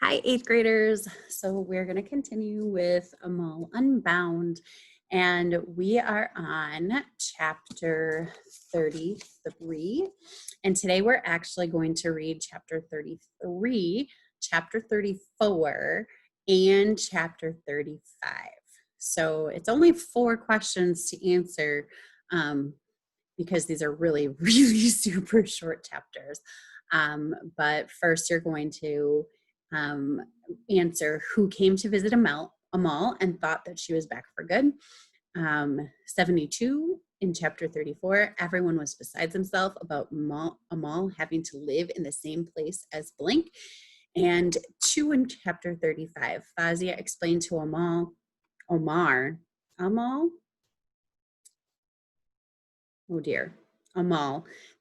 Hi, eighth graders. So we're going to continue with Amal Unbound, and we are on chapter 33. And today we're actually going to read chapter 33, chapter 34, and chapter 35. So it's only 4 questions to answer because these are really, really super short chapters. But first you're going to answer who came to visit Amal and thought that she was back for good. 72 in chapter 34, everyone was besides himself about Amal having to live in the same place as blank. And 2 in chapter 35, Fazia explained to Amal,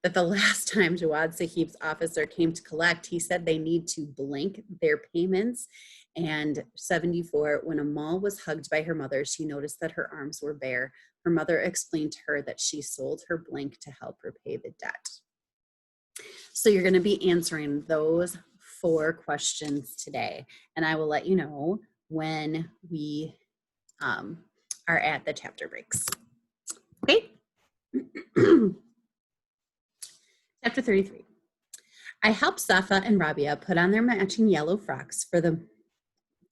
that the last time Jawad Sahib's officer came to collect, he said they need to blank their payments. And 74, when Amal was hugged by her mother, she noticed that her arms were bare. Her mother explained to her that she sold her blank to help repay the debt. So you're going to be answering those 4 questions today. And I will let you know when we are at the chapter breaks. Okay? Chapter 33. I helped Safa and Rabia put on their matching yellow frocks for the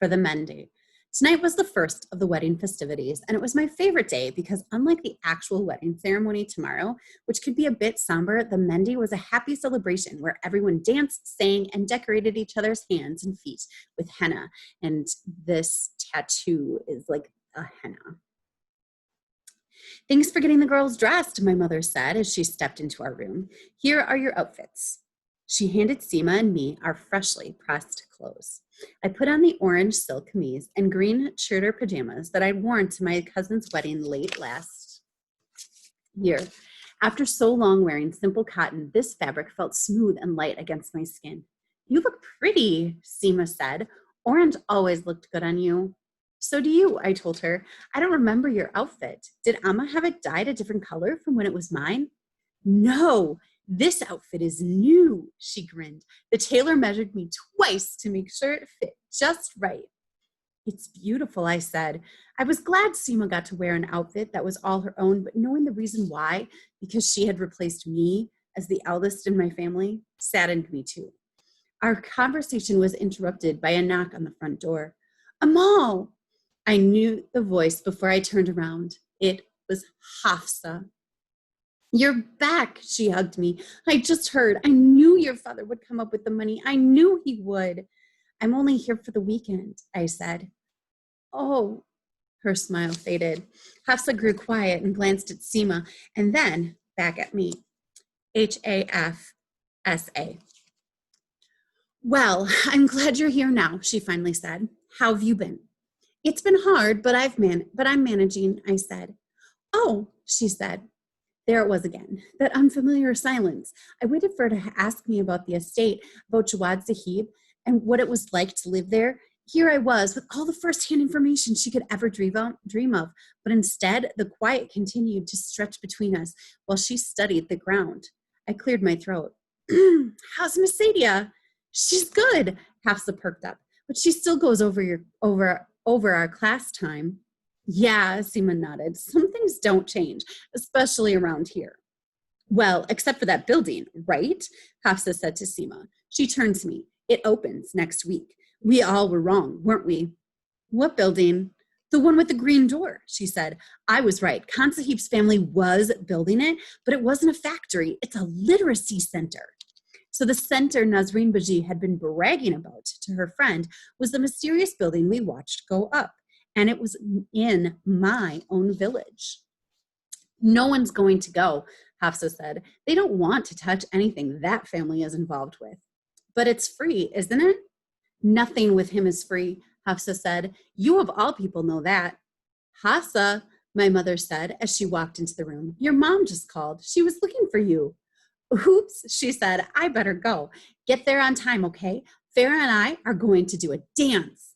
men day. Tonight was the first of the wedding festivities, and it was my favorite day because unlike the actual wedding ceremony tomorrow, which could be a bit somber, the Mendi was a happy celebration where everyone danced, sang, and decorated each other's hands and feet with henna. And this tattoo is like a henna. Thanks for getting the girls dressed, my mother said as she stepped into our room. Here are your outfits. She handed Seema and me our freshly pressed clothes. I put on the orange silk kameez and green shirter pajamas that I'd worn to my cousin's wedding late last year. After so long wearing simple cotton, this fabric felt smooth and light against my skin. You look pretty, Seema said. Orange always looked good on you. So do you, I told her. I don't remember your outfit. Did Amma have it dyed a different color from when it was mine? No, this outfit is new, she grinned. The tailor measured me twice to make sure it fit just right. It's beautiful, I said. I was glad Seema got to wear an outfit that was all her own, but knowing the reason why, because she had replaced me as the eldest in my family, saddened me too. Our conversation was interrupted by a knock on the front door. Amal! I knew the voice before I turned around. It was Hafsa. You're back, she hugged me. I just heard. I knew your father would come up with the money. I knew he would. I'm only here for the weekend, I said. Oh, her smile faded. Hafsa grew quiet and glanced at Seema and then back at me. Hafsa. Well, I'm glad you're here now, she finally said. How have you been? It's been hard, but I'm managing, I said. Oh, she said. There it was again, that unfamiliar silence. I waited for her to ask me about the estate, about Jawad Sahib, and what it was like to live there. Here I was, with all the first-hand information she could ever dream of, but instead, the quiet continued to stretch between us while she studied the ground. I cleared my throat. How's Miss Sadia? She's good, Hafsa perked up, but she still goes over our class time. Yeah, Seema nodded. Some things don't change, especially around here. Well, except for that building, right? Hafsa said to Seema. She turned to me. It opens next week. We all were wrong, weren't we? What building? The one with the green door, she said. I was right. Khan Sahib's family was building it, but it wasn't a factory. It's a literacy center. So the center Nazreen Baji had been bragging about to her friend was the mysterious building we watched go up. And it was in my own village. No one's going to go, Hafsa said. They don't want to touch anything that family is involved with. But it's free, isn't it? Nothing with him is free, Hafsa said. You of all people know that. Hafsa, my mother said as she walked into the room. Your mom just called. She was looking for you. Oops, she said. I better go. Get there on time, okay? Farah and I are going to do a dance.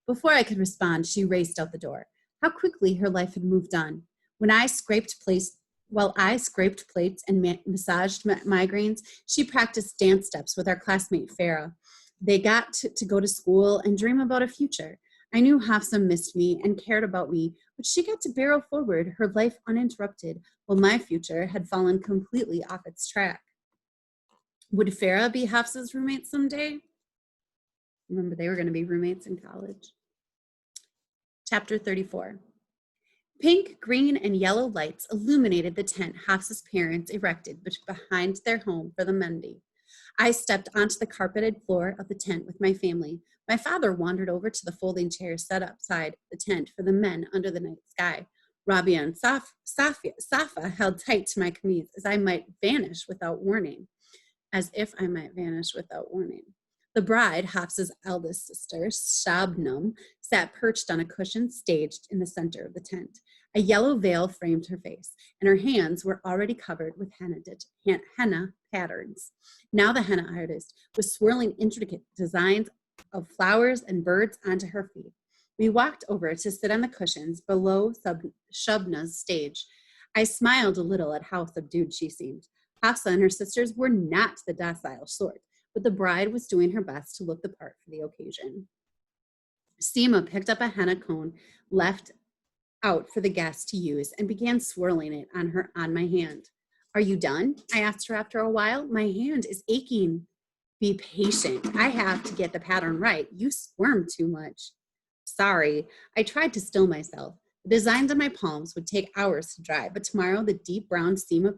Before I could respond, she raced out the door. How quickly her life had moved on. While I scraped plates and massaged migraines, she practiced dance steps with our classmate Farah. They got to go to school and dream about a future. I knew Hafsa missed me and cared about me, but she got to barrel forward, her life uninterrupted, while my future had fallen completely off its track. Would Farah be Hafsa's roommate someday? Remember, they were going to be roommates in college. Chapter 34. Pink, green, and yellow lights illuminated the tent Hafsa's parents erected behind their home for the Monday. I stepped onto the carpeted floor of the tent with my family. My father wandered over to the folding chairs set outside the tent for the men under the night sky. Rabia and Safa held tight to my kameez as if I might vanish without warning. The bride, Hafsa's eldest sister, Shabnam, sat perched on a cushion staged in the center of the tent. A yellow veil framed her face, and her hands were already covered with henna patterns. Now the henna artist was swirling intricate designs of flowers and birds onto her feet. We walked over to sit on the cushions below Shabna's stage. I smiled a little at how subdued she seemed. Hafsa and her sisters were not the docile sort, but the bride was doing her best to look the part for the occasion. Seema picked up a henna cone left out for the guests to use and began swirling it on my hand. Are you done? I asked her after a while. My hand is aching. Be patient. I have to get the pattern right. You squirm too much. Sorry. I tried to still myself. The designs on my palms would take hours to dry, but tomorrow the deep brown Seema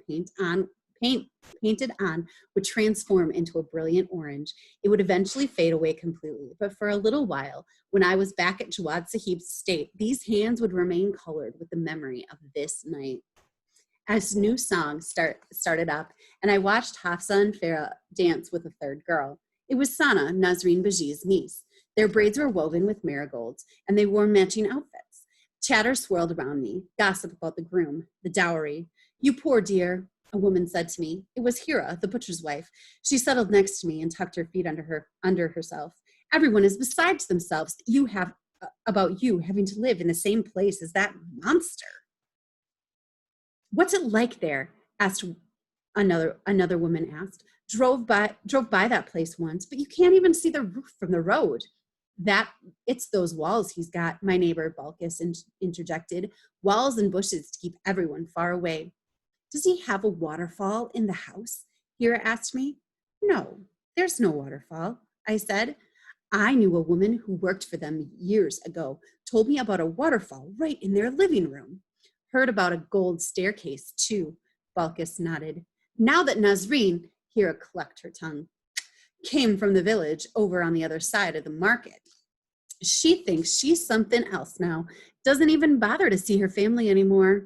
painted on would transform into a brilliant orange. It would eventually fade away completely, but for a little while, when I was back at Jawad Sahib's estate, these hands would remain colored with the memory of this night. As new songs started up, and I watched Hafsa and Farah dance with a third girl. It was Sana, Nazreen Baji's niece. Their braids were woven with marigolds, and they wore matching outfits. Chatter swirled around me, gossip about the groom, the dowry. You poor dear, a woman said to me. It was Hira, the butcher's wife. She settled next to me and tucked her feet under herself. Everyone is beside themselves about you having to live in the same place as that monster. What's it like there? Asked another woman asked. Drove by that place once, but you can't even see the roof from the road. It's those walls he's got, my neighbor Balkis interjected. Walls and bushes to keep everyone far away. Does he have a waterfall in the house? Hira asked me. No, there's no waterfall, I said. I knew a woman who worked for them years ago, told me about a waterfall right in their living room. Heard about a gold staircase, too, Balkis nodded. Now that Nazreen, Hira clucked her tongue, came from the village over on the other side of the market. She thinks she's something else now, doesn't even bother to see her family anymore.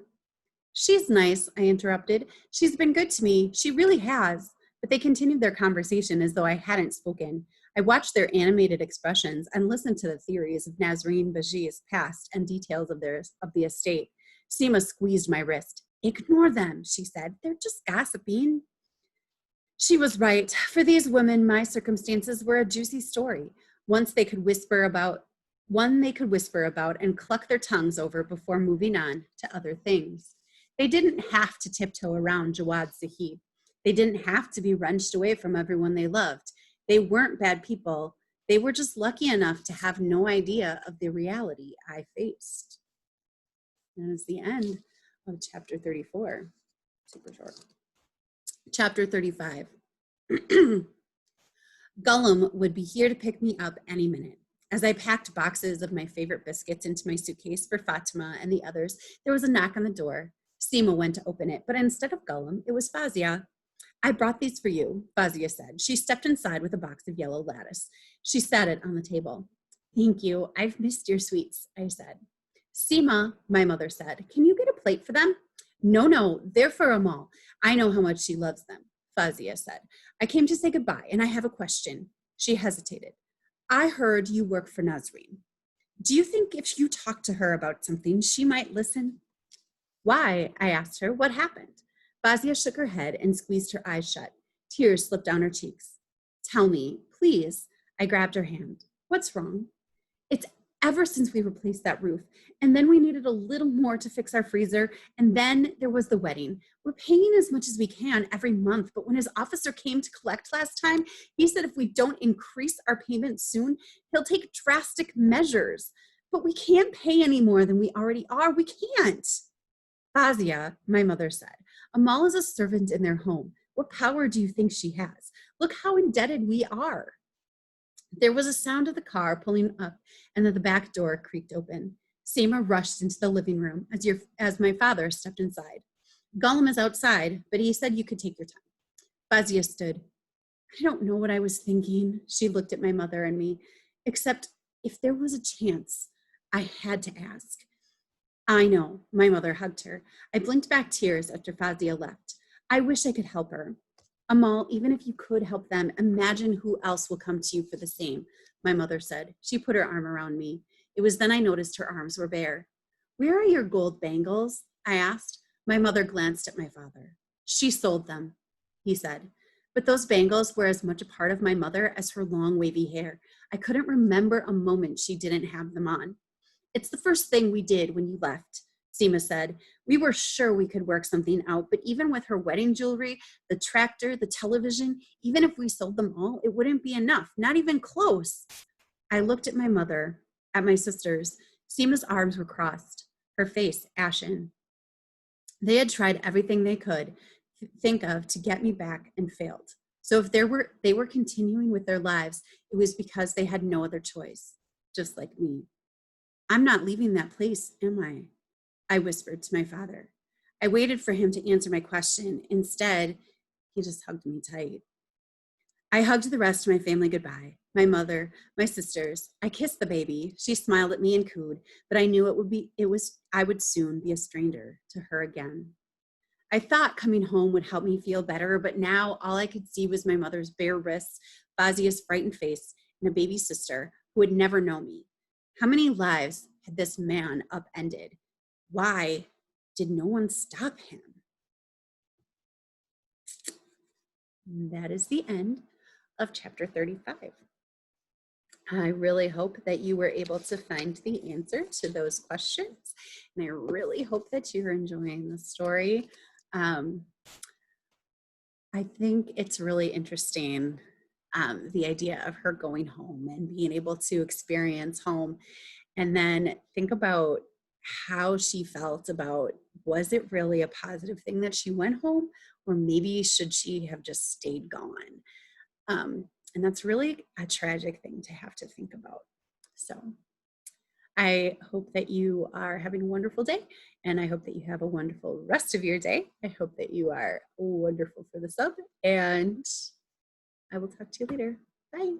She's nice, I interrupted. She's been good to me. She really has. But they continued their conversation as though I hadn't spoken. I watched their animated expressions and listened to the theories of Nazreen Baji's past and details of the estate. Seema squeezed my wrist. Ignore them, she said. They're just gossiping. She was right. For these women, my circumstances were a juicy story. One they could whisper about and cluck their tongues over before moving on to other things. They didn't have to tiptoe around Jawad Sahib. They didn't have to be wrenched away from everyone they loved. They weren't bad people. They were just lucky enough to have no idea of the reality I faced. That is the end of chapter 34. Super short. Chapter 35. Gullum would be here to pick me up any minute. As I packed boxes of my favorite biscuits into my suitcase for Fatima and the others, there was a knock on the door. Seema went to open it, but instead of Gullum, it was Fazia. I brought these for you, Fazia said. She stepped inside with a box of yellow lattice. She sat it on the table. Thank you. I've missed your sweets, I said. Seema, my mother said, can you get a plate for them? No, they're for Amal. I know how much she loves them, Fazia said. I came to say goodbye, and I have a question. She hesitated. I heard you work for Nazreen. Do you think if you talk to her about something, she might listen? Why? I asked her. What happened? Fazia shook her head and squeezed her eyes shut. Tears slipped down her cheeks. Tell me, please. I grabbed her hand. What's wrong? It's ever since we replaced that roof. And then we needed a little more to fix our freezer. And then there was the wedding. We're paying as much as we can every month. But when his officer came to collect last time, he said if we don't increase our payments soon, he'll take drastic measures. But we can't pay any more than we already are. We can't. Fazia, my mother said, Amal is a servant in their home. What power do you think she has? Look how indebted we are. There was a sound of the car pulling up, and then the back door creaked open. Seema rushed into the living room as my father stepped inside. Gollum is outside, but he said you could take your time. Fazia stood. I don't know what I was thinking. She looked at my mother and me, except if there was a chance, I had to ask. I know, my mother hugged her. I blinked back tears after Fazia left. I wish I could help her. Amal, even if you could help them, imagine who else will come to you for the same, my mother said. She put her arm around me. It was then I noticed her arms were bare. Where are your gold bangles? I asked. My mother glanced at my father. She sold them, he said. But those bangles were as much a part of my mother as her long wavy hair. I couldn't remember a moment she didn't have them on. It's the first thing we did when you left, Seema said. We were sure we could work something out, but even with her wedding jewelry, the tractor, the television, even if we sold them all, it wouldn't be enough, not even close. I looked at my mother, at my sisters. Seema's arms were crossed, her face ashen. They had tried everything they could think of to get me back and failed. So if they were continuing with their lives, it was because they had no other choice, just like me. I'm not leaving that place, am I? I whispered to my father. I waited for him to answer my question. Instead, he just hugged me tight. I hugged the rest of my family goodbye. My mother, my sisters. I kissed the baby. She smiled at me and cooed, but I knew I would soon be a stranger to her again. I thought coming home would help me feel better, but now all I could see was my mother's bare wrists, Fazia's frightened face, and a baby sister who would never know me. How many lives had this man upended? Why did no one stop him? And that is the end of chapter 35. I really hope that you were able to find the answer to those questions. And I really hope that you're enjoying the story. I think it's really interesting, the idea of her going home and being able to experience home, and then think about how she felt about, was it really a positive thing that she went home, or maybe should she have just stayed gone? And that's really a tragic thing to have to think about. So I hope that you are having a wonderful day, and I hope that you have a wonderful rest of your day. I hope that you are wonderful for the sub, and I will talk to you later. Bye.